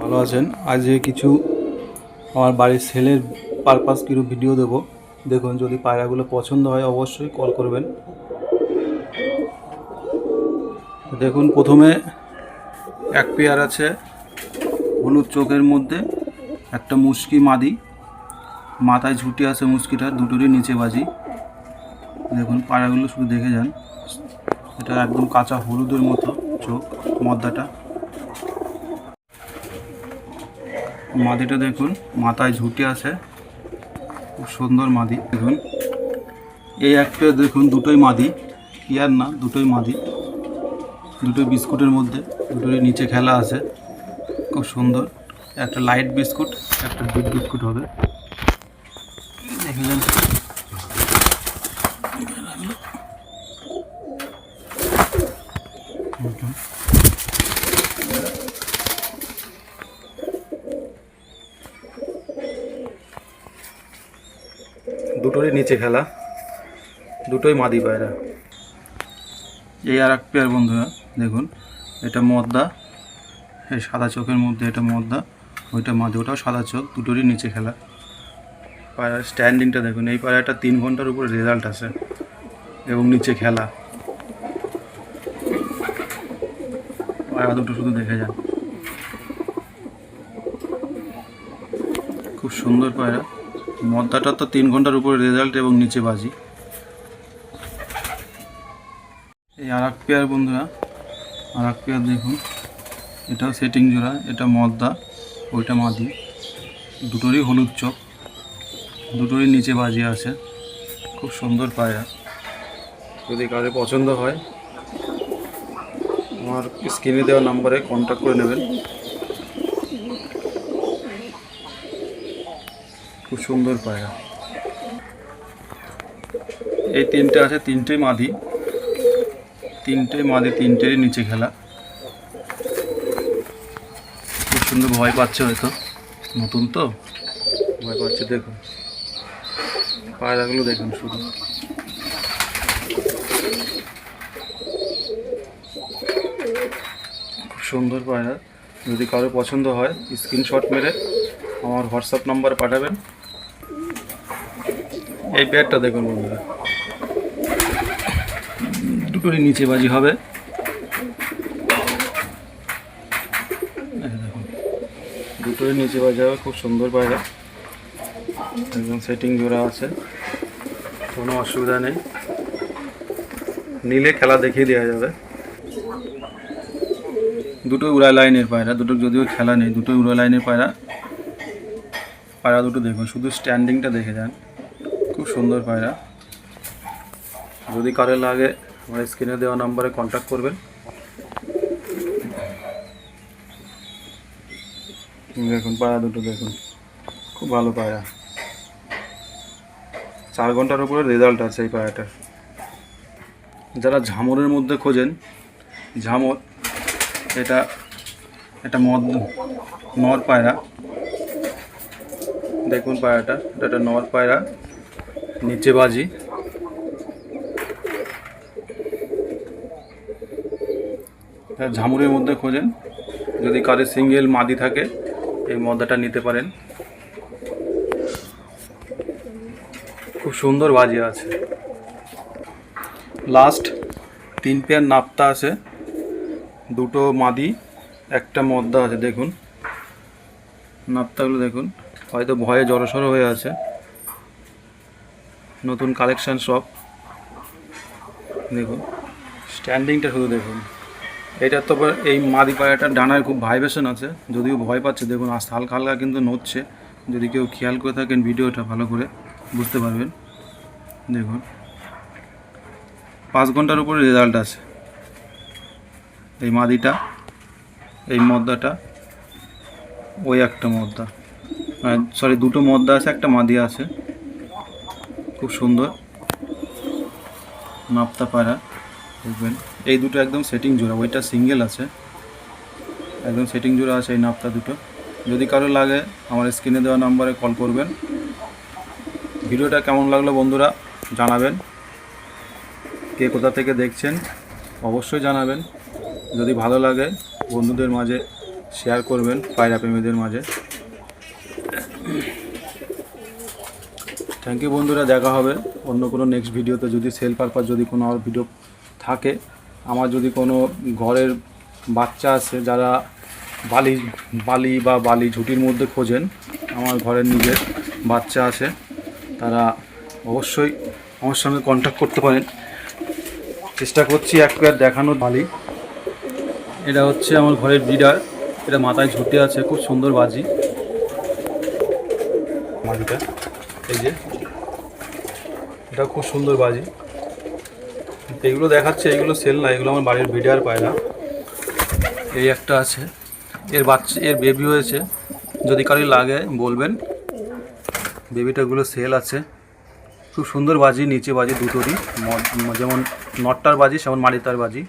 ভালো আছেন। আজ কিছু আমার বাড়ির সেলের পারপাস কিছু ভিডিও দেব। দেখুন, যদি পায়রাগুলো পছন্দ হয় অবশ্যই কল করবেন। দেখুন, প্রথমে এক পেয়ার আছে হলুদ চোখের মধ্যে, একটা মুশকি মাদি, মাথায় ঝুঁটি আছে মুশকিটার, দুটোরই নিচে বাজি। দেখুন পায়রাগুলো শুধু দেখে যান, এটা একদম কাঁচা হলুদের মতো চোখ। মদ্দাটা, মাদিটা দেখুন মাথায় ঝুঁটি আছে, খুব সুন্দর মাদি। দেখুন এই একটা দেখুন, দুটোই মাদি, ইয়ার না, দুটোই মাদি, দুটোই বিস্কুটের মধ্যে, দুটোরই নিচে খেলা আছে, খুব সুন্দর। একটা লাইট বিস্কুট, একটা ডিপ বিস্কুট হবে, দেখলেন। দুটোরই নিচে খেলা, দুটোই মাদি পায়রা। এই আর এক পেয়ার বন্ধুরা, দেখুন এটা মদ্দা, এই সাদা চোখের মধ্যে এটা মদ্দা, ওইটা মাদি, ওটাও সাদা চোখ, দুটোরই নিচে খেলা। পায়রার স্ট্যান্ডিংটা দেখুন, এই পায়রাটা 3 ঘন্টার উপরে রেজাল্ট আছে এবং নিচে খেলা। পায়রা দুটো শুধু দেখে যান, খুব সুন্দর পায়রা। মদ্দাটা তো 3 ঘন্টার উপরে রেজাল্ট এবং নিচে বাজি। এই আর এক পেয়ার বন্ধুরা, আর এক পেয়ার দেখুন, এটাও সেটিং জোড়া, এটা মদ্দা, ওইটা মাদি, দুটোরই হলুদ চোখ, দুটোরই নিচে বাজি আছে, খুব সুন্দর পায়রা। যদি কারো পছন্দ হয় আমার স্ক্রিনে দেওয়া নাম্বারে কন্ট্যাক্ট করে নেবেন। খুব সুন্দর পায়রা। এই তিনটে আছে, তিনটেই মাদি, তিনটেরই নিচে খেলা। খুব সুন্দর, ভয় পাচ্ছে হয়তো, নতুন তো ভয় পাচ্ছে। দেখুন পায়রাগুলো দেখুন শুধু, খুব সুন্দর পায়রা। যদি কারো পছন্দ হয় স্ক্রিনশট মেরে আমার হোয়াটসঅ্যাপ নাম্বারে পাঠাবেন। এই পেয়ারটা দেখুন বন্ধুরা, দুটোরই নিচে বাজি হবে। দেখুন দুটোরই নিচে বাজি হবে, খুব সুন্দর পায়রা, একদম সেটিং জোড়া আছে, কোনো অসুবিধা নেই, নিলে খেলা দেখিয়ে দেওয়া যাবে। দুটোই উড়া লাইনের পায়রা, দুটো যদিও খেলা নেই, দুটোই উড়া লাইনের পায়রা। পায়রা দুটো দেখুন, শুধু স্ট্যান্ডিংটা দেখে যান, খুব সুন্দর পায়রা। যদি কারো লাগে আমার স্ক্রিনে দেওয়া নাম্বারে কন্ট্যাক্ট করবেন। দেখুন পায়রা দুটো দেখুন, খুব ভালো পায়রা, 4 ঘন্টার উপরে রেজাল্ট আছে এই পায়রাটার। যারা ঝামরের মধ্যে খোঁজেন, ঝামর, এটা এটা নর পায়রা। দেখুন পায়রাটা, এটা একটা নর পায়রা, নিচে বাজি। ঝামুরের মধ্যে খোঁজেন, যদি কারো সিঙ্গেল মাদি থাকে এই মদ্দাটা নিতে পারেন, খুব সুন্দর বাজি আছে। লাস্ট 3 পেয়ার নাপ্তা আছে, দুটো মাদি, একটা মদ্দা আছে। দেখুন নাপ্তাগুলো দেখুন, হয়তো ভয়ে জড়সড় হয়ে আছে, নতুন কালেকশান সব। দেখুন স্ট্যান্ডিংটা শুধু দেখুন। এটা তো এই মাদি পায়রাটার ডানায় খুব ভাইব্রেশন আছে, যদিও ভয় পাচ্ছে। দেখুন আস্তে হালকা হালকা কিন্তু নড়ছে, যদি কেউ খেয়াল করে থাকেন ভিডিওটা ভালো করে বুঝতে পারবেন। দেখুন 5 ঘন্টার উপরে রেজাল্ট আছে এই মাদিটা, এই মদ্দাটা, ওই একটা মদ্দা, সরি দুটো মদ্দা আছে, একটা মাদি আছে, খুব সুন্দর নাপ্তা পায়রা। দেখবেন এই দুটো একদম সেটিং জোড়া, ওইটা সিঙ্গেল আছে, একদম সেটিং জোড়া আছে এই নাপ্তা দুটো। যদি কারো লাগে আমার স্ক্রিনে দেওয়া নাম্বারে কল করবেন। ভিডিওটা কেমন লাগলো বন্ধুরা জানাবেন, কে কোথা থেকে দেখছেন অবশ্যই জানাবেন। যদি ভালো লাগে বন্ধুদের মাঝে শেয়ার করবেন পায়রা প্রেমীদের মাঝে। থ্যাংক ইউ বন্ধুরা, দেখা হবে অন্য কোনো নেক্সট ভিডিওতে। যদি সেল পারপাস যদি কোনো আর ভিডিও থাকে, আমার যদি কোনো ঘরের বাচ্চা আছে যারা বালি বা বালি ঝুঁটির মধ্যে খোঁজেন, আমার ঘরের নিজের বাচ্চা আছে, তারা অবশ্যই আমার সঙ্গে কন্ট্যাক্ট করতে পারেন। চেষ্টা করছি এক পেয়ার দেখানোর। বালি এটা হচ্ছে আমার ঘরের ব্রিডার, এটা মাথায় ঝুঁটে আছে, খুব সুন্দর বাজি মাদিটা। এই যে এটা খুব সুন্দর বাজি। এইগুলো দেখাচ্ছে, এইগুলো সেল না, এগুলো আমার বাড়ির ব্রিডার পায়রা। এই একটা আছে, এর বাচ্চা, এর বেবি হয়েছে, যদি কারোর লাগে বলবেন। বেবিটাগুলো সেল আছে, খুব সুন্দর বাজি, নিচে বাজি দুটোরই, যেমন নটটার বাজি সেমন মালিতার বাজি।